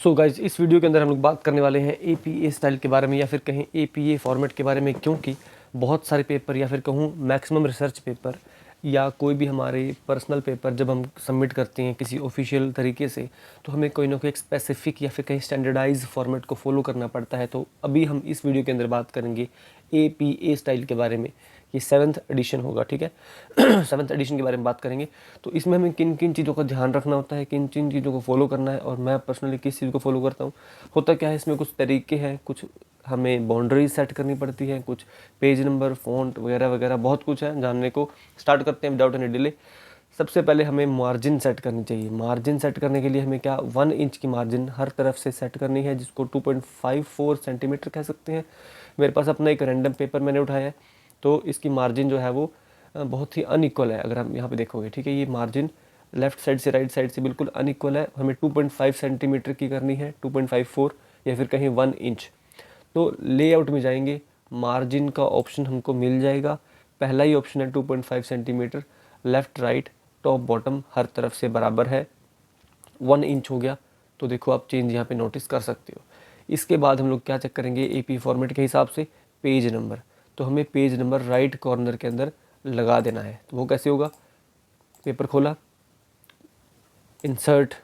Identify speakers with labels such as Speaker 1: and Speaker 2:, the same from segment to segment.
Speaker 1: So guys, इस video के अंदर हम लोग बात करने वाले हैं एपीए स्टाइल के बारे में या फिर कहें एपीए फॉर्मेट के बारे में, क्योंकि बहुत सारे पेपर या फिर कहूँ मैक्सिमम रिसर्च पेपर या कोई भी हमारे पर्सनल पेपर जब हम सबमिट करते हैं किसी ऑफिशियल तरीके से, तो हमें कोई ना कोई एक स्पेसिफिक या फिर कहीं स्टैंडर्डाइज फॉर्मेट को फॉलो करना पड़ता है। तो अभी हम इस वीडियो के अंदर बात करेंगे एपीए स्टाइल के बारे में। ये 7th एडिशन होगा, ठीक है। 7th एडिशन के बारे में बात करेंगे। तो इसमें हमें किन किन चीज़ों का ध्यान रखना होता है, किन किन चीज़ों को फॉलो करना है, और मैं पर्सनली किस चीज़ को फॉलो करता हूँ। होता क्या है, इसमें कुछ तरीके हैं, कुछ हमें बाउंड्रीज सेट करनी पड़ती है, कुछ पेज नंबर, फ़ॉन्ट वगैरह वगैरह बहुत कुछ है जानने को। स्टार्ट करते हैं विदाउट एनी डिले। सबसे पहले हमें मार्जिन सेट करनी चाहिए। मार्जिन सेट करने के लिए हमें क्या 1 इंच की मार्जिन हर तरफ से सेट करनी है, जिसको 2.54 सेंटीमीटर कह सकते हैं। मेरे पास अपना एक रैंडम पेपर मैंने उठाया है, तो इसकी मार्जिन जो है वो बहुत ही अनइक्वल है। अगर हम यहाँ पे देखोगे, ठीक है, ये मार्जिन लेफ्ट साइड से राइट साइड से बिल्कुल अनइक्वल है। हमें 2.5 सेंटीमीटर की करनी है, 2.54 या फिर कहीं 1 इंच। तो लेआउट में जाएंगे, मार्जिन का ऑप्शन हमको मिल जाएगा। पहला ही ऑप्शन है 2.5 centimetre, left right top bottom हर तरफ से बराबर है, 1 इंच हो गया। तो देखो आप चेंज यहाँ पे नोटिस कर सकते हो। इसके बाद हम लोग क्या चेक करेंगे एपी फॉर्मेट के हिसाब से, पेज नंबर। तो हमें पेज नंबर राइट कॉर्नर के अंदर लगा देना है। तो वो कैसे होगा, पेपर खोला, इंसर्ट,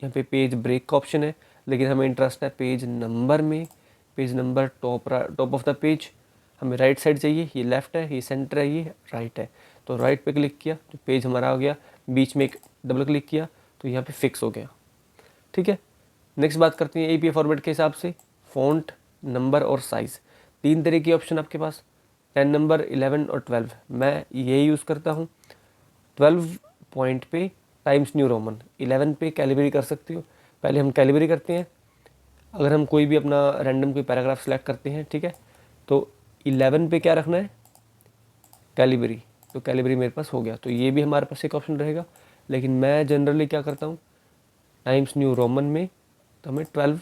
Speaker 1: यहाँ पे पेज ब्रेक का ऑप्शन है, लेकिन हमें इंटरेस्ट है पेज नंबर में। Page number top of the page, हमें राइट साइड चाहिए। ये लेफ़्ट है, ये सेंटर है, ये राइट है। तो राइट पे क्लिक किया तो पेज हमारा आ गया। बीच में एक डबल क्लिक किया तो यहाँ पे फिक्स हो गया, ठीक है। नेक्स्ट बात करते हैं एपीए फॉर्मेट के हिसाब से, फ़ॉन्ट, नंबर और साइज़। 3 तरह के ऑप्शन आपके पास, 10 नंबर, 11 और 12। मैं ये यूज़ करता हूँ। 12 पॉइंट पे टाइम्स न्यू रोमन, 11 पे कैलिबरी कर सकते हो। पहले हम कैलिबरी करते हैं। अगर हम कोई भी अपना रैंडम कोई पैराग्राफ सेलेक्ट करते हैं, ठीक है, तो 11 पे क्या रखना है, कैलिबरी। तो कैलिबरी मेरे पास हो गया, तो ये भी हमारे पास एक ऑप्शन रहेगा। लेकिन मैं जनरली क्या करता हूँ, टाइम्स न्यू रोमन में तो हमें 12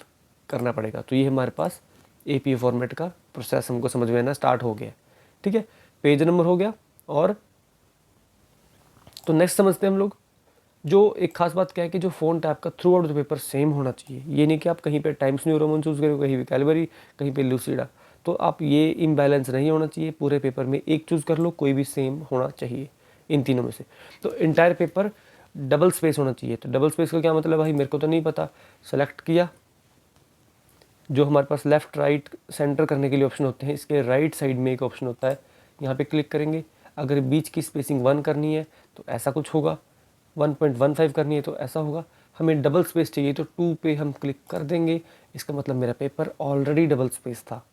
Speaker 1: करना पड़ेगा। तो ये हमारे पास एपीए फॉर्मेट का प्रोसेस हमको समझ में आना स्टार्ट हो गया, ठीक है। पेज नंबर हो गया। और तो नेक्स्ट समझते हैं हम लोग, जो एक खास बात क्या है कि जो फ़ॉन्ट है आपका through out the paper same होना चाहिए। ये नहीं कि आप कहीं पे टाइम्स न्यू रोमन चूज़ करो, कहीं पे कैलिबरी, कहीं पे लूसीडा। तो आप ये इम्बैलेंस नहीं होना चाहिए। पूरे पेपर में एक चूज़ कर लो, कोई भी सेम होना चाहिए इन तीनों में से। तो इंटायर पेपर डबल स्पेस होना चाहिए। तो डबल स्पेस का क्या मतलब भाई, मेरे को तो नहीं पता। सेलेक्ट किया, जो हमारे पास लेफ़्ट राइट सेंटर करने के लिए ऑप्शन होते हैं, इसके राइट साइड में एक ऑप्शन होता है, यहाँ पे क्लिक करेंगे। अगर बीच की स्पेसिंग 1 करनी है तो ऐसा कुछ होगा, 1.15 करनी है तो ऐसा होगा। हमें डबल स्पेस चाहिए तो 2 पे हम क्लिक कर देंगे। इसका मतलब मेरा पेपर ऑलरेडी डबल स्पेस था।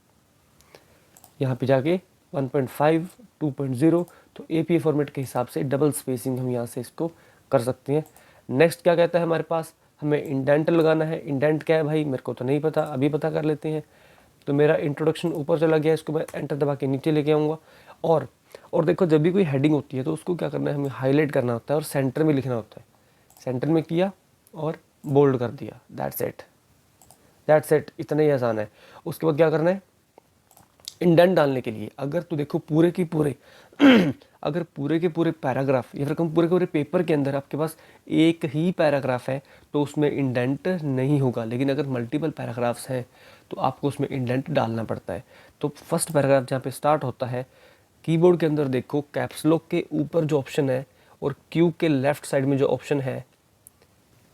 Speaker 1: यहाँ पे जाके 1.5, 2.0, तो एपीए फॉर्मेट के हिसाब से डबल स्पेसिंग हम यहाँ से इसको कर सकते हैं। नेक्स्ट क्या कहता है हमारे पास, हमें इंडेंट लगाना है। इंडेंट क्या है भाई, मेरे को तो नहीं पता, अभी पता कर लेते हैं। तो मेरा इंट्रोडक्शन ऊपर चला गया, इसको मैं एंटर दबा के नीचे लेके आऊँगा। और देखो, जब भी कोई हेडिंग होती है तो उसको क्या करना है, हमें हाईलाइट करना होता है और सेंटर में लिखना होता है। सेंटर में किया और बोल्ड कर दिया, दैट्स इट, इतना ही आसान है। उसके बाद क्या करना है, इंडेंट डालने के लिए अगर तो देखो पूरे के पूरे अगर पूरे के पूरे पैराग्राफ या फिर कम पूरे के पूरे पेपर के अंदर आपके पास एक ही पैराग्राफ है तो उसमें इंडेंट नहीं होगा। लेकिन अगर मल्टीपल पैराग्राफ्स हैं तो आपको उसमें इंडेंट डालना पड़ता है। तो फर्स्ट पैराग्राफ जहाँ पे स्टार्ट होता है, कीबोर्ड के अंदर देखो कैप्स लॉक के ऊपर जो ऑप्शन है और क्यू के लेफ्ट साइड में जो ऑप्शन है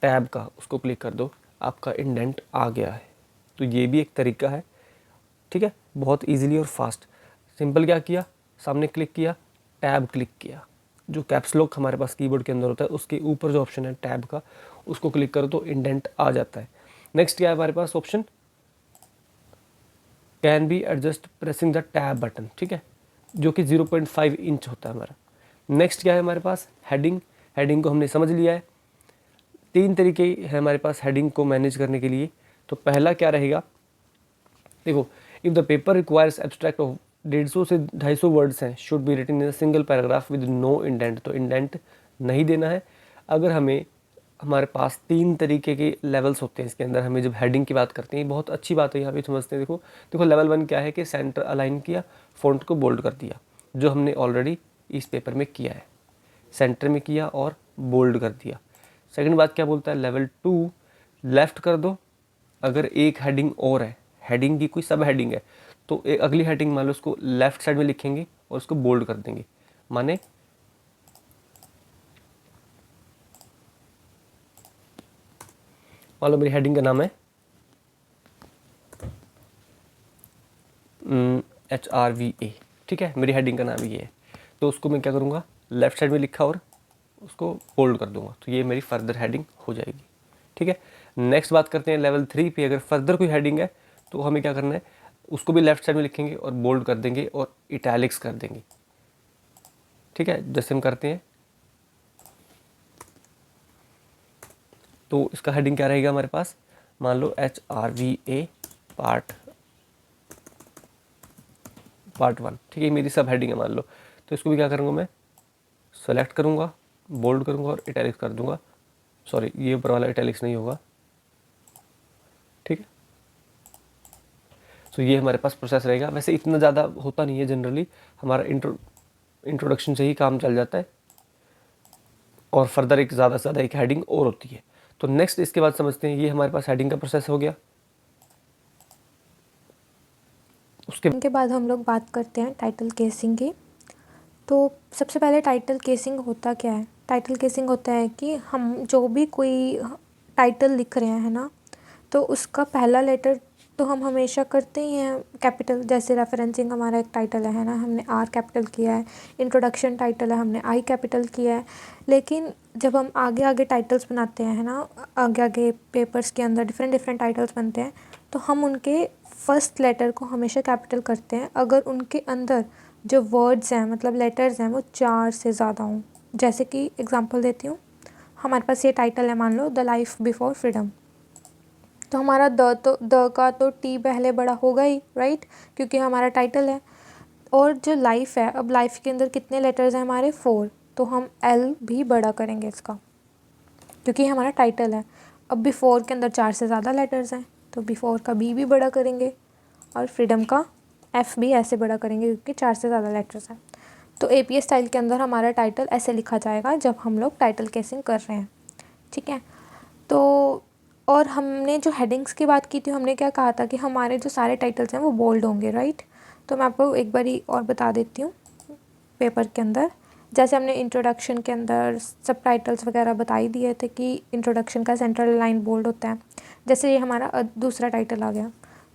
Speaker 1: टैब का, उसको क्लिक कर दो, आपका इंडेंट आ गया है। तो ये भी एक तरीका है, ठीक है, बहुत इजीली और फास्ट। सिंपल क्या किया, सामने क्लिक किया, टैब क्लिक किया, जो कैप्स लॉक हमारे पास कीबोर्ड के अंदर होता है उसके ऊपर जो ऑप्शन है टैब का, उसको क्लिक करो तो इंडेंट आ जाता है। नेक्स्ट क्या है हमारे पास option, can be adjust pressing the tab button, ठीक है, जो कि 0.5 इंच होता है हमारा। नेक्स्ट क्या है हमारे पास, हेडिंग। हेडिंग को हमने समझ लिया है। 3 तरीके हैं हमारे पास हेडिंग को मैनेज करने के लिए। तो पहला क्या रहेगा, देखो, if the paper requires abstract of 150 से 250 वर्ड्स हैं, should be written in a single paragraph with no indent, तो इंडेंट नहीं देना है। अगर हमें, हमारे पास 3 तरीके के लेवल्स होते हैं इसके अंदर, हमें जब हेडिंग की बात करते हैं, बहुत अच्छी बात है यहाँ पे समझते हैं। देखो देखो, लेवल 1 क्या है कि सेंटर अलाइन किया, फ़ॉन्ट को बोल्ड कर दिया, जो हमने ऑलरेडी इस पेपर में किया है, सेंटर में किया और बोल्ड कर दिया। सेकंड बात क्या बोलता है, लेवल 2, लेफ़्ट कर दो अगर एक हेडिंग और है, हेडिंग की कोई सब हेडिंग है, तो एक अगली हेडिंग मान लो उसको लेफ्ट साइड में लिखेंगे और उसको बोल्ड कर देंगे। माने मान लो मेरी हेडिंग का नाम है HRVA, ठीक है, मेरी हेडिंग का नाम ये है। तो उसको मैं क्या करूँगा, लेफ्ट साइड में लिखा और उसको बोल्ड कर दूंगा, तो ये मेरी फर्दर हेडिंग हो जाएगी। ठीक है, नेक्स्ट बात करते हैं लेवल 3 पे। अगर फर्दर कोई हेडिंग है तो हमें क्या करना है, उसको भी लेफ्ट साइड में लिखेंगे और बोल्ड कर देंगे और इटैलिक्स कर देंगे। ठीक है, जैसे हम करते हैं, तो इसका हेडिंग क्या रहेगा हमारे पास, मान लो HRVA पार्ट 1। ठीक है, मेरी सब हेडिंग है मान लो। तो इसको भी क्या करूँगा, मैं सेलेक्ट करूँगा, बोल्ड करूँगा और इटैलिक्स कर दूँगा। सॉरी, ये ऊपर वाला इटैलिक्स नहीं होगा। ठीक है, तो ये हमारे पास प्रोसेस रहेगा। वैसे इतना ज़्यादा होता नहीं है, जनरली हमारा इंट्रोडक्शन से ही काम चल जाता है और फर्दर एक ज़्यादा से ज़्यादा एक हेडिंग और होती है। तो नेक्स्ट इसके बाद समझते हैं, ये हमारे पास हेडिंग का प्रोसेस हो गया।
Speaker 2: उसके बाद हम लोग बात करते हैं टाइटल केसिंग की। तो सबसे पहले टाइटल केसिंग होता क्या है? टाइटल केसिंग होता है कि हम जो भी कोई टाइटल लिख रहे हैं, है ना, तो उसका पहला लेटर तो हम हमेशा करते ही हैं कैपिटल। जैसे रेफरेंसिंग हमारा एक टाइटल है ना, हमने R कैपिटल किया है। इंट्रोडक्शन टाइटल है, हमने I कैपिटल किया है। लेकिन जब हम आगे आगे टाइटल्स बनाते हैं, है ना, आगे आगे पेपर्स के अंदर डिफरेंट डिफरेंट टाइटल्स बनते हैं, तो हम उनके फर्स्ट लेटर को हमेशा कैपिटल करते हैं अगर उनके अंदर जो वर्ड्स हैं, मतलब लेटर्स हैं, वो 4 से ज़्यादा हों। जैसे कि एग्जांपल देती हूँ, हमारे पास ये टाइटल है, मान लो द लाइफ बिफोर फ्रीडम। तो हमारा द का तो टी पहले बड़ा होगा ही, राइट, क्योंकि हमारा टाइटल है। और जो लाइफ है, अब लाइफ के अंदर कितने लेटर्स हैं हमारे, 4, तो हम एल भी बड़ा करेंगे इसका, क्योंकि हमारा टाइटल है। अब बिफोर के अंदर 4 से ज़्यादा लेटर्स हैं, तो बिफोर का बी भी बड़ा करेंगे और फ्रीडम का एफ भी ऐसे बड़ा करेंगे, क्योंकि 4 से ज़्यादा लेटर्स हैं। तो APA स्टाइल के अंदर हमारा टाइटल ऐसे लिखा जाएगा जब हम लोग टाइटल केसिंग कर रहे हैं। ठीक है, तो और हमने जो हेडिंग्स की बात की थी, हमने क्या कहा था कि हमारे जो सारे टाइटल्स हैं वो बोल्ड होंगे, राइट। तो मैं आपको एक बारी और बता देती हूँ पेपर के अंदर। जैसे हमने इंट्रोडक्शन के अंदर सब टाइटल्स वगैरह बता ही दिए थे कि इंट्रोडक्शन का सेंट्रल लाइन बोल्ड होता है। जैसे ये हमारा दूसरा टाइटल आ गया,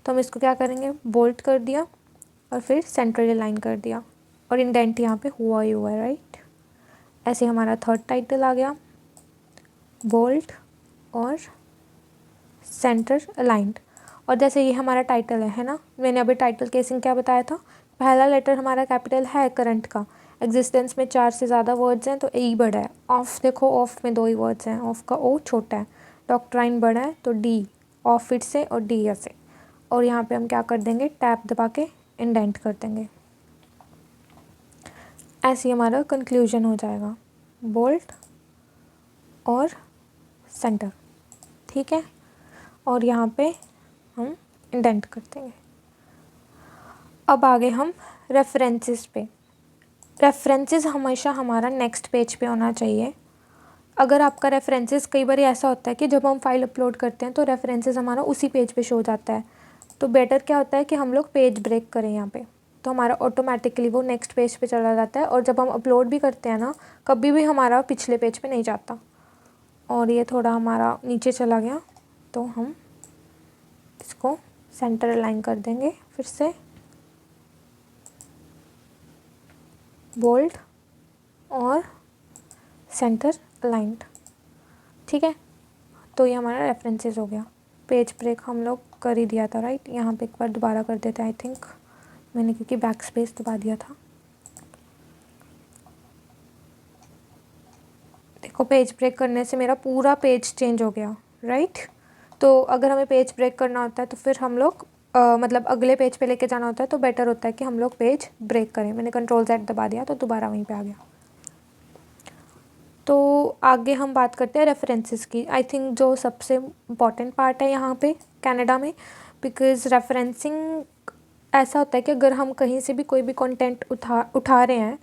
Speaker 2: तो हम इसको क्या करेंगे, बोल्ड कर दिया और फिर सेंट्रल लाइन कर दिया और इंडेंट यहाँ पे हुआ ही हुआ है, राइट। ऐसे हमारा थर्ड टाइटल आ गया, बोल्ड और सेंटर अलाइंड। और जैसे ये हमारा टाइटल है ना, मैंने अभी टाइटल केसिंग क्या बताया था, पहला लेटर हमारा कैपिटल है करंट का, एग्जिस्टेंस में 4 से ज़्यादा वर्ड्स हैं तो ए बड़ा है। ऑफ देखो, ऑफ में 2 ही वर्ड्स हैं, ऑफ का ओ छोटा है। डॉक्ट्राइन बड़ा है तो डी, ऑफ फिर से और डी ऐसे। और यहाँ पे हम क्या कर देंगे, टैप दबा के इंडेंट कर देंगे। ऐसे ही हमारा कंक्लूजन हो जाएगा, बोल्ड और सेंटर। ठीक है, और यहाँ पे हम इंडेंट कर देंगे। अब आगे हम रेफरेंसेस पे। रेफरेंसेस हमेशा हमारा नेक्स्ट पेज पे होना चाहिए। अगर आपका रेफरेंसेस, कई बार ऐसा होता है कि जब हम फाइल अपलोड करते हैं तो रेफरेंसेस हमारा उसी पेज पे शो जाता है, तो बेटर क्या होता है कि हम लोग पेज ब्रेक करें यहाँ पे, तो हमारा ऑटोमेटिकली वो नेक्स्ट पेज पे चला जाता है। और जब हम अपलोड भी करते हैं ना, कभी भी हमारा पिछले पेज पे नहीं जाता। और ये थोड़ा हमारा नीचे चला गया, तो हम इसको सेंटर अलाइन कर देंगे, फिर से बोल्ड और सेंटर अलाइंड। ठीक है, तो ये हमारा रेफरेंसेस हो गया। पेज ब्रेक हम लोग कर ही दिया था, राइट। यहाँ पे एक बार दोबारा कर देते हैं, आई थिंक मैंने, क्योंकि बैक स्पेस दबा दिया था। देखो, पेज ब्रेक करने से मेरा पूरा पेज चेंज हो गया, राइट। तो अगर हमें पेज ब्रेक करना होता है तो फिर हम लोग मतलब अगले पेज पे लेके जाना होता है, तो बेटर होता है कि हम लोग पेज ब्रेक करें। मैंने Ctrl+Z दबा दिया तो दोबारा वहीं पे आ गया। तो आगे हम बात करते हैं रेफरेंसेस की। आई थिंक जो सबसे इम्पॉर्टेंट पार्ट है यहाँ पे कनाडा में, बिकॉज़ रेफरेंसिंग ऐसा होता है कि अगर हम कहीं से भी कोई भी कंटेंट उठा रहे हैं,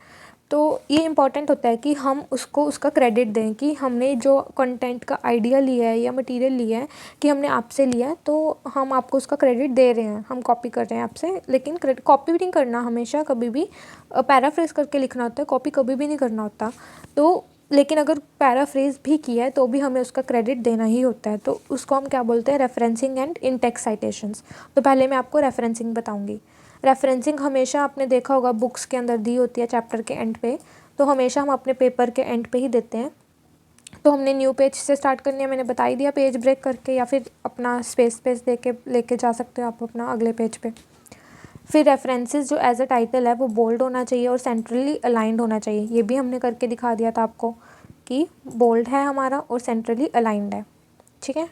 Speaker 2: तो ये इम्पॉर्टेंट होता है कि हम उसको उसका क्रेडिट दें कि हमने जो कंटेंट का आइडिया लिया है या मटेरियल लिया है कि हमने आपसे लिया है, तो हम आपको उसका क्रेडिट दे रहे हैं, हम कॉपी कर रहे हैं आपसे। लेकिन कॉपी भी नहीं करना हमेशा, कभी भी पैराफ्रेज करके लिखना होता है, कॉपी कभी भी नहीं करना होता। तो लेकिन अगर पैराफ्रेज भी किया है तो भी हमें उसका क्रेडिट देना ही होता है। तो उसको हम क्या बोलते हैं, referencing and in text citations. तो पहले मैं आपको रेफरेंसिंग बताऊंगी। रेफरेंसिंग हमेशा आपने देखा होगा बुक्स के अंदर दी होती है चैप्टर के एंड पे, तो हमेशा हम अपने पेपर के एंड पे ही देते हैं। तो हमने न्यू पेज से स्टार्ट करनी है, मैंने बता ही दिया, पेज ब्रेक करके, या फिर अपना स्पेस दे के लेके जा सकते हो आप अपना अगले पेज पे। फिर रेफरेंसेस जो एज अ टाइटल है वो बोल्ड होना चाहिए और सेंट्रली अलाइंड होना चाहिए। ये भी हमने करके दिखा दिया था आपको कि बोल्ड है हमारा और सेंट्रली अलाइंड है। ठीक है,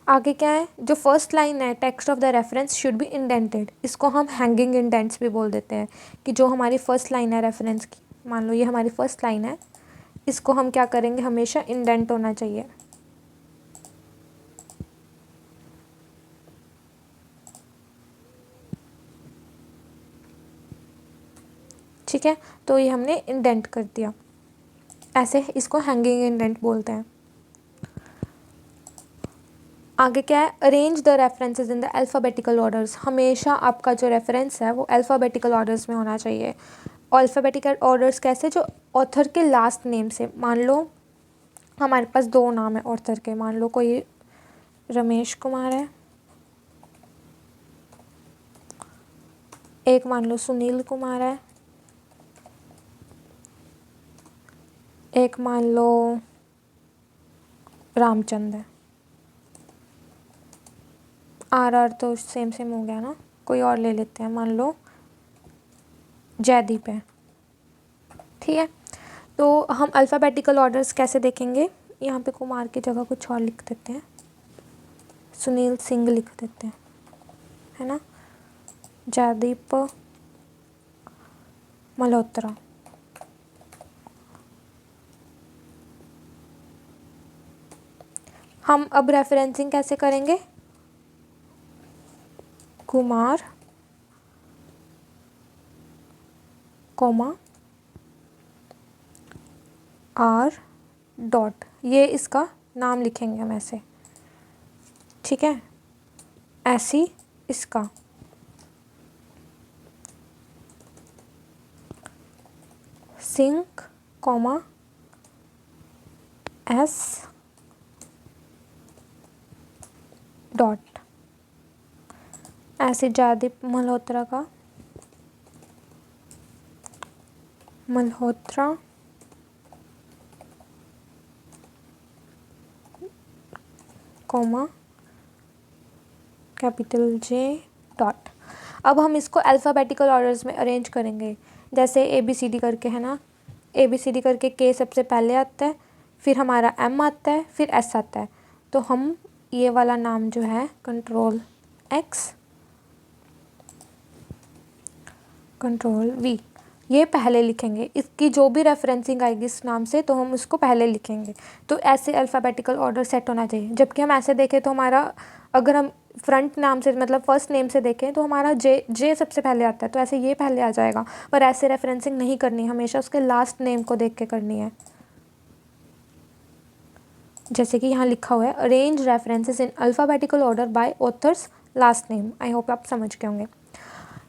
Speaker 2: आगे क्या है, जो फर्स्ट लाइन है text of the reference should be indented. इसको हम हैंगिंग इंडेंट्स भी बोल देते हैं कि जो हमारी फर्स्ट लाइन है रेफरेंस की, मान लो ये हमारी फर्स्ट लाइन है, इसको हम क्या करेंगे, हमेशा इंडेंट होना चाहिए। ठीक है, तो ये हमने इंडेंट कर दिया, ऐसे इसको हैंगिंग इंडेंट बोलते हैं। आगे क्या है, arrange the references in the alphabetical orders. हमेशा आपका जो रेफरेंस है वो अल्फ़ाबेटिकल ऑर्डर्स में होना चाहिए। अल्फ़ाबेटिकल ऑर्डर्स कैसे, जो ऑथर के लास्ट नेम से। मान लो हमारे पास दो नाम है ऑथर के, मान लो कोई रमेश कुमार है, एक मान लो सुनील कुमार है, एक मान लो रामचंद्र है। आर तो सेम हो गया ना, कोई और ले लेते हैं, मान लो जयदीप है। ठीक है, तो हम अल्फ़ाबेटिकल ऑर्डर्स कैसे देखेंगे, यहाँ पे कुमार की जगह कुछ और लिख देते हैं, सुनील सिंह लिख देते हैं, है ना, जयदीप मल्होत्रा। हम अब रेफरेंसिंग कैसे करेंगे, कुमार कोमा आर डॉट, ये इसका नाम लिखेंगे हम ऐसे। ठीक है, ऐसी इसका सिंह कोमा एस डॉट, ऐसे जयदीप मल्होत्रा का Malhotra comma capital J dot. अब हम इसको अल्फ़ाबेटिकल ऑर्डर्स में अरेंज करेंगे, जैसे ABCD करके, है ना, ABCD करके K सबसे पहले आता है, फिर हमारा M आता है, फिर S आता है। तो हम ये वाला नाम जो है कंट्रोल X कंट्रोल V, ये पहले लिखेंगे। इसकी जो भी रेफरेंसिंग आएगी इस नाम से तो हम उसको पहले लिखेंगे। तो ऐसे अल्फ़ाबेटिकल ऑर्डर सेट होना चाहिए। जबकि हम ऐसे देखें तो हमारा, अगर हम फ्रंट नाम से मतलब फर्स्ट नेम से देखें तो हमारा जे सबसे पहले आता है, तो ऐसे ये पहले आ जाएगा। पर ऐसे रेफरेंसिंग नहीं करनी, हमेशा उसके लास्ट नेम को देख के करनी है। जैसे कि यहाँ लिखा हुआ है, arrange references in alphabetical order by authors last name. I hope आप समझ गए होंगे।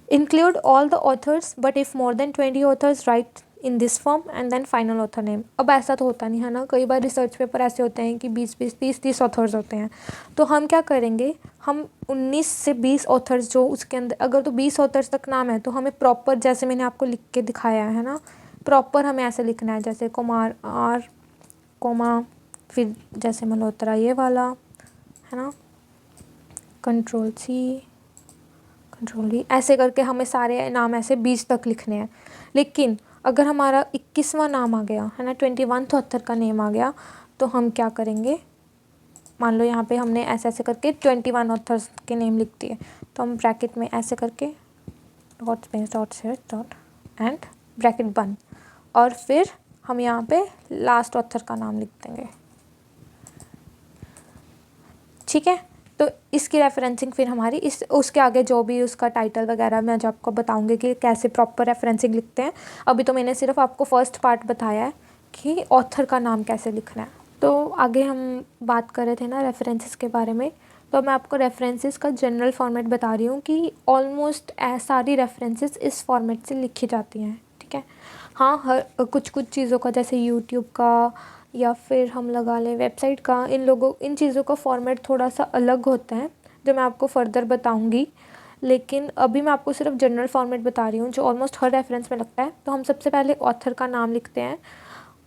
Speaker 2: Include all the authors, but if more than 20 authors write in this form and then final author name। अब ऐसा तो होता नहीं है ना, कई बार रिसर्च पेपर ऐसे होते हैं कि 20-20, 30-30 ऑथर्स होते हैं। तो हम क्या करेंगे, हम 19 से 20 ऑथर्स जो उसके अंदर, अगर तो 20 ऑथर्स तक नाम है तो हमें प्रॉपर, जैसे मैंने आपको लिख के दिखाया है ना, प्रॉपर हमें ऐसे लिखना है, जैसे कुमार आर कोमा, फिर जैसे मल्होत्रा ये वाला, है ना, कंट्रोल C कंट्रोल V, ऐसे करके हमें सारे नाम ऐसे 20 तक लिखने हैं। लेकिन अगर हमारा 21वां नाम आ गया, है ना, 21th ऑथर का नेम आ गया, तो हम क्या करेंगे, मान लो यहाँ पे हमने ऐसे ऐसे करके 21 ऑथर्स के नेम लिख दिए, तो हम ब्रैकेट में ऐसे करके डॉट स्पेस डॉट से डॉट एंड ब्रैकेट बंद, और फिर हम यहाँ पे लास्ट ऑथर का नाम लिख देंगे। ठीक है, तो इसकी रेफरेंसिंग फिर हमारी इस उसके आगे जो भी उसका टाइटल वगैरह मैं जो आपको बताऊंगी कि कैसे प्रॉपर रेफरेंसिंग लिखते हैं। अभी तो मैंने सिर्फ आपको फर्स्ट पार्ट बताया है कि ऑथर का नाम कैसे लिखना है। तो आगे हम बात कर रहे थे ना रेफरेंसेस के बारे में, तो मैं आपको रेफरेंसेस का जनरल फॉर्मेट बता रही हूँ कि ऑलमोस्ट सारी रेफरेंसेस इस फॉर्मेट से लिखी जाती हैं, ठीक है। हाँ, हर कुछ कुछ चीज़ों का जैसे यूट्यूब का या फिर हम लगा लें वेबसाइट का, इन चीज़ों का फॉर्मेट थोड़ा सा अलग होता है जो मैं आपको फर्दर बताऊंगी। लेकिन अभी मैं आपको सिर्फ जनरल फॉर्मेट बता रही हूँ जो ऑलमोस्ट हर रेफरेंस में लगता है। तो हम सबसे पहले ऑथर का नाम लिखते हैं।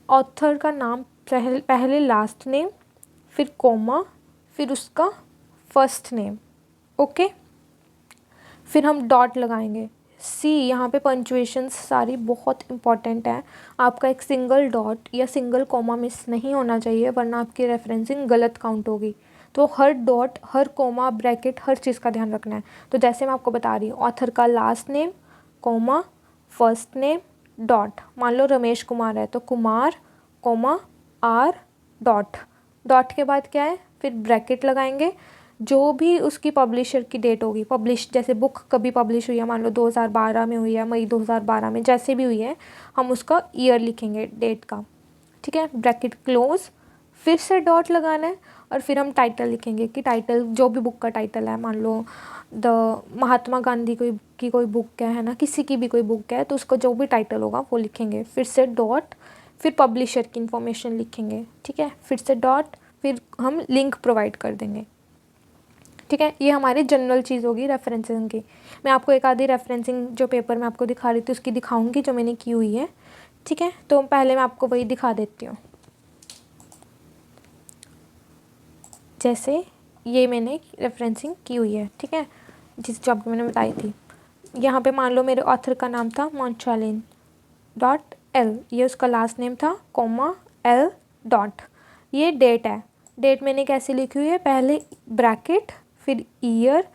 Speaker 2: ऑथर का नाम पहले लास्ट नेम, फिर कोमा, फिर उसका फर्स्ट नेम, ओके। फिर हम डॉट लगाएंगे। सी, यहाँ पे पंचुएशंस सारी बहुत इंपॉर्टेंट है। आपका एक सिंगल डॉट या सिंगल कोमा मिस नहीं होना चाहिए, वरना आपकी रेफरेंसिंग गलत काउंट होगी। तो हर डॉट, हर कोमा, ब्रैकेट, हर चीज़ का ध्यान रखना है। तो जैसे मैं आपको बता रही हूँ, ऑथर का last name, comma, first name, dot. मान लो रमेश कुमार है तो Kumar, comma, R, dot. Dot के बाद क्या है, फिर ब्रैकेट लगाएंगे। जो भी उसकी पब्लिशर की डेट होगी, पब्लिश जैसे बुक कभी पब्लिश हुई है, मान लो 2012 में हुई है, मई 2012 में, जैसे भी हुई है, हम उसका ईयर लिखेंगे डेट का, ठीक है। ब्रैकेट क्लोज, फिर से डॉट लगाना है और फिर हम टाइटल लिखेंगे कि टाइटल जो भी बुक का टाइटल है, मान लो द महात्मा गांधी की कोई बुक है ना, किसी की भी कोई बुक है, तो उसका जो भी टाइटल होगा वो लिखेंगे। फिर से डॉट, फिर पब्लिशर की इन्फॉर्मेशन लिखेंगे, ठीक है। फिर से डॉट, फिर हम लिंक प्रोवाइड कर देंगे, ठीक है। ये हमारी जनरल चीज़ होगी रेफरेंसिंग की। मैं आपको एक आधी रेफरेंसिंग जो पेपर में आपको दिखा रही थी उसकी दिखाऊंगी जो मैंने की हुई है, ठीक है। तो पहले मैं आपको वही दिखा देती हूँ। जैसे ये मैंने रेफरेंसिंग की हुई है, ठीक है, जिस जॉब की मैंने बताई थी। यहाँ पे मान लो मेरे ऑथर का नाम था मोंचालिन डॉट एल, ये उसका लास्ट नेम था, कोमा, एल, डॉट। ये डेट है। डेट मैंने कैसे लिखी हुई है, पहले ब्रैकेट, फिर ईयर,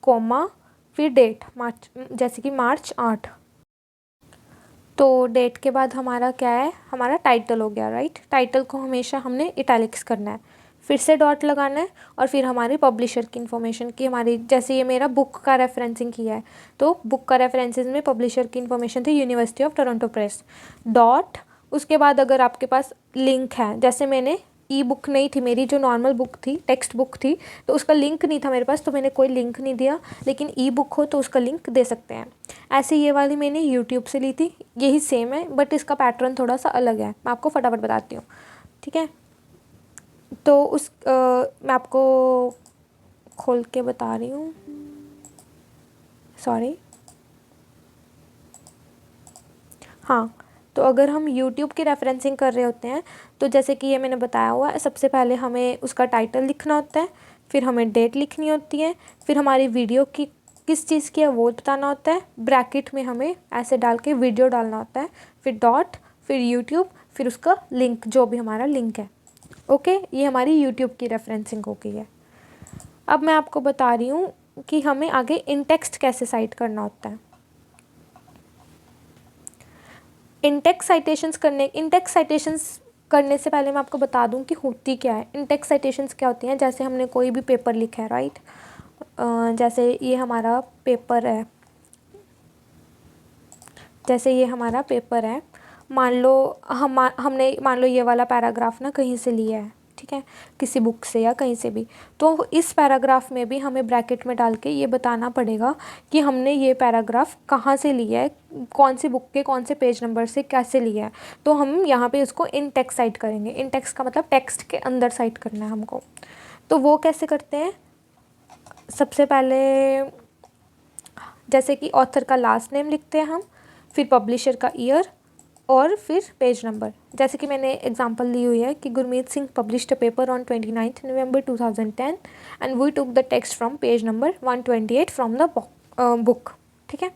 Speaker 2: कोमा, फिर डेट, मार्च, जैसे कि मार्च 8। तो डेट के बाद हमारा क्या है, हमारा टाइटल हो गया, राइट। टाइटल को हमेशा हमने इटैलिक्स करना है। फिर से डॉट लगाना है और फिर हमारी पब्लिशर की इन्फॉर्मेशन की, हमारी जैसे ये मेरा बुक का रेफरेंसिंग किया है, तो बुक का रेफरेंसेस में पब्लिशर की इन्फॉर्मेशन थी university of Toronto press, dot. उसके बाद अगर आपके पास लिंक है, जैसे मैंने ई बुक नहीं थी मेरी, जो नॉर्मल बुक थी, टेक्स्ट बुक थी, तो उसका लिंक नहीं था मेरे पास, तो मैंने कोई लिंक नहीं दिया। लेकिन ई बुक हो तो उसका लिंक दे सकते हैं। ऐसे ये वाली मैंने यूट्यूब से ली थी, यही सेम है बट इसका पैटर्न थोड़ा सा अलग है। मैं आपको फटाफट बताती हूँ, ठीक है। तो मैं आपको खोल के बता रही हूँ, सॉरी। हाँ, तो अगर हम YouTube की रेफरेंसिंग कर रहे होते हैं, तो जैसे कि ये मैंने बताया हुआ है, सबसे पहले हमें उसका टाइटल लिखना होता है, फिर हमें डेट लिखनी होती है, फिर हमारी वीडियो की किस चीज़ की है वो बताना होता है, ब्रैकेट में हमें ऐसे डाल के वीडियो डालना होता है, फिर डॉट, फिर यूट्यूब, फिर उसका लिंक, जो भी हमारा लिंक है, ओके। ये हमारी यूट्यूब की रेफरेंसिंग हो गई है। अब मैं आपको बता रही हूँ कि हमें आगे इन टेक्स्ट कैसे साइट करना होता है। इंटेक्स साइटेशंस करने से पहले मैं आपको बता दूं कि होती क्या है। इंटेक्स साइटेशंस क्या होती हैं, जैसे हमने कोई भी पेपर लिखा है, राइट। जैसे ये हमारा पेपर है, मान लो हमने मान लो ये वाला पैराग्राफ ना कहीं से लिया है, ठीक है, किसी बुक से या कहीं से भी। तो इस पैराग्राफ में भी हमें ब्रैकेट में डाल के ये बताना पड़ेगा कि हमने ये पैराग्राफ कहाँ से लिया है, कौन सी बुक के कौन से पेज नंबर से कैसे लिया है। तो हम यहाँ पे इसको इन टेक्स्ट साइट करेंगे। इन टेक्स्ट का मतलब टेक्स्ट के अंदर साइट करना है हमको। तो वो कैसे करते हैं, सबसे पहले जैसे कि ऑथर का लास्ट नेम लिखते हैं हम, फिर पब्लिशर का ईयर और फिर पेज नंबर। जैसे कि मैंने एग्जांपल ली हुई है कि Gurmeet Singh published a paper on 29 November 2010 and we took the text from page number 128 from the book, ठीक है।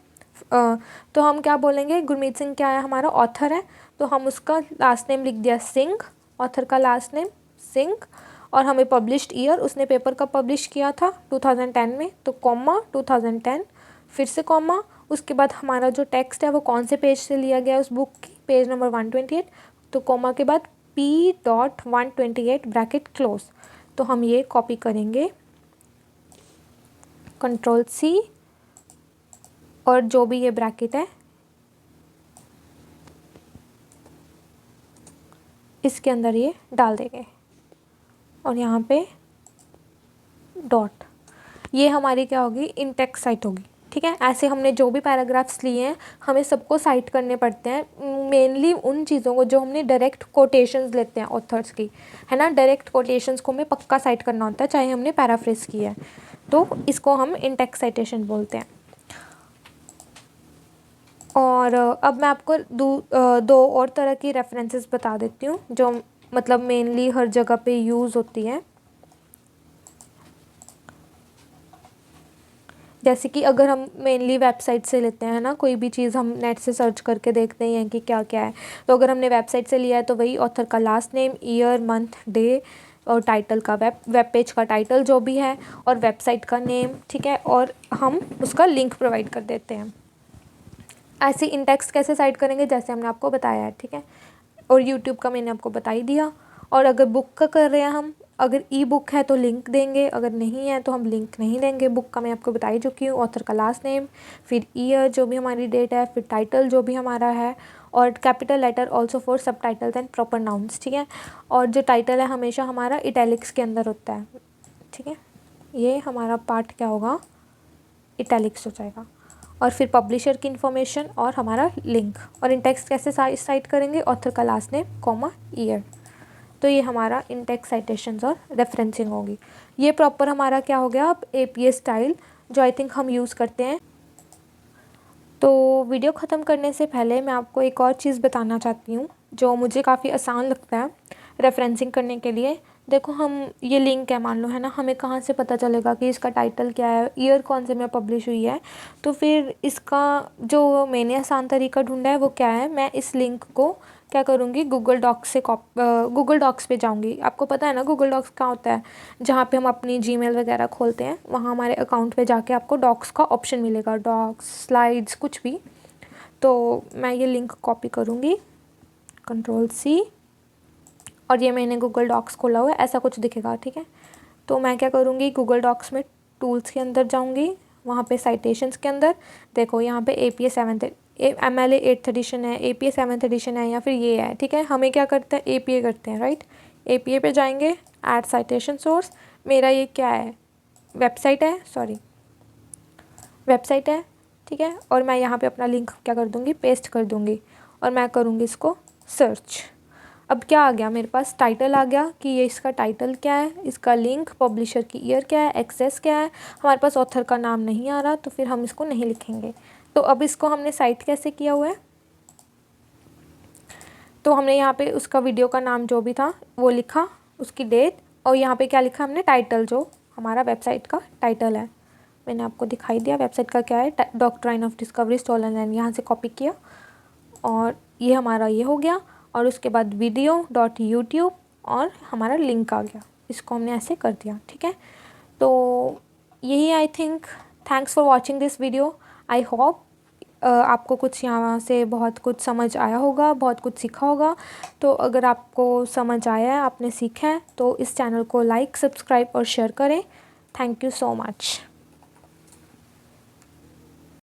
Speaker 2: तो हम क्या बोलेंगे, गुरमीत सिंह क्या है, हमारा ऑथर है, तो हम उसका लास्ट नेम लिख दिया सिंह, ऑथर का लास्ट नेम सिंह, और हमें पब्लिश्ड ईयर, उसने पेपर कब पब्लिश किया था 2010 में, तो कॉमा 2010, फिर से कॉमा, उसके बाद हमारा जो टेक्स्ट है वो कौन से पेज से लिया गया उस बुक की, पेज नंबर 128, तो कॉमा के बाद P.128 ब्रैकेट क्लोज। तो हम ये कॉपी करेंगे Ctrl+C और जो भी ये ब्रैकेट है इसके अंदर ये डाल देंगे और यहाँ पे डॉट, ये हमारी क्या होगी, इंडेक्स साइट होगी। ठीक है, ऐसे हमने जो भी पैराग्राफ्स लिए हैं हमें सबको साइट करने पड़ते हैं, मेनली उन चीज़ों को जो हमने डायरेक्ट कोटेशंस लेते हैं ऑथर्स की, है ना। डायरेक्ट कोटेशंस को हमें पक्का साइट करना होता है, चाहे हमने पैराफ्रेज किया है, तो इसको हम इंडेक्स साइटेशन बोलते हैं। और अब मैं आपको दो और तरह की रेफरेंसेस बता देती हूँ जो मतलब मेनली हर जगह पे यूज़ होती हैं। जैसे कि अगर हम मेनली वेबसाइट से लेते हैं ना, कोई भी चीज़ हम नेट से सर्च करके देखते हैं कि क्या क्या है, तो अगर हमने वेबसाइट से लिया है तो वही ऑथर का last name, year, month, day और टाइटल का वेब पेज का टाइटल जो भी है और वेबसाइट का नेम। ठीक है, और हम उसका लिंक प्रोवाइड कर देते हैं। ऐसे इंडेक्स कैसे साइट करेंगे जैसे हमने आपको बताया है। ठीक है, और यूट्यूब का मैंने आपको बता ही दिया। और अगर बुक का कर रहे हैं हम, अगर ई बुक है तो लिंक देंगे, अगर नहीं है तो हम लिंक नहीं देंगे। बुक का मैं आपको बता ही चुकी हूँ, ऑथर का लास्ट नेम, फिर ईयर जो भी हमारी डेट है, फिर टाइटल जो भी हमारा है, और कैपिटल लेटर ऑल्सो फॉर सब टाइटल्स एंड प्रॉपर नाउन्स। ठीक है, और जो टाइटल है हमेशा हमारा इटैलिक्स के अंदर होता है। ठीक है, ये हमारा पार्ट क्या होगा, इटैलिक्स हो जाएगा। और फिर पब्लिशर की इन्फॉर्मेशन और हमारा लिंक। और इंडेक्स कैसे साइट करेंगे, ऑथर का लास्ट नेम, कॉमा, ईयर। तो ये हमारा इंडेक्स साइटेशंस और रेफरेंसिंग होगी। ये प्रॉपर हमारा क्या हो गया अब APA स्टाइल, जो आई थिंक हम यूज़ करते हैं। तो वीडियो ख़त्म करने से पहले मैं आपको एक और चीज़ बताना चाहती हूँ जो मुझे काफ़ी आसान लगता है रेफरेंसिंग करने के लिए। देखो, हम ये लिंक है मान लो, है ना, हमें कहाँ से पता चलेगा कि इसका टाइटल क्या है, ईयर कौन से में पब्लिश हुई है। तो फिर इसका जो मैंने आसान तरीका ढूंढा है वो क्या है, मैं इस लिंक को क्या करूँगी, गूगल डॉक्स पे जाऊँगी। आपको पता है ना गूगल डॉक्स क्या होता है, जहाँ पे हम अपनी जीमेल वगैरह खोलते हैं, वहाँ हमारे अकाउंट पे जाके आपको डॉक्स का ऑप्शन मिलेगा, डॉक्स, स्लाइड्स, कुछ भी। तो मैं ये लिंक कॉपी करूँगी, Ctrl+C, और ये मैंने गूगल डॉक्स खोला हुआ है, ऐसा कुछ दिखेगा। ठीक है, तो मैं क्या करूँगी, गूगल डॉक्स में टूल्स के अंदर जाऊँगी, वहाँ पे साइटेशंस के अंदर देखो, यहाँ पे APA 7th MLA 8th edition है, APA 7th एडिशन है, या फिर ये है। ठीक है, हमें क्या करते हैं, APA करते हैं, राइट। APA पे जाएंगे, ऐड साइटेशन सोर्स, मेरा ये क्या है, वेबसाइट है। ठीक है, और मैं यहाँ पे अपना लिंक क्या कर दूँगी, पेस्ट कर दूँगी, और मैं करूँगी इसको सर्च। अब क्या आ गया मेरे पास, टाइटल आ गया कि ये इसका टाइटल क्या है, इसका लिंक, पब्लिशर की ईयर क्या है, एक्सेस क्या है। हमारे पास ऑथर का नाम नहीं आ रहा तो फिर हम इसको नहीं लिखेंगे। तो अब इसको हमने साइट कैसे किया हुआ है, तो हमने यहाँ पे उसका वीडियो का नाम जो भी था वो लिखा, उसकी डेट, और यहाँ पे क्या लिखा हमने, टाइटल, जो हमारा वेबसाइट का टाइटल है। मैंने आपको दिखाई दिया वेबसाइट का क्या है, doctrine of discovery stolen land, यहाँ से कॉपी किया, और ये हमारा ये हो गया। और उसके बाद video.youtube और हमारा लिंक आ गया, इसको हमने ऐसे कर दिया। ठीक है, तो यही I think, thanks for watching this video. I hope आपको कुछ यहाँ से बहुत कुछ समझ आया होगा, बहुत कुछ सीखा होगा। तो अगर आपको समझ आया है, आपने सीखा है, तो इस चैनल को लाइक, सब्सक्राइब और शेयर करें। Thank you so much.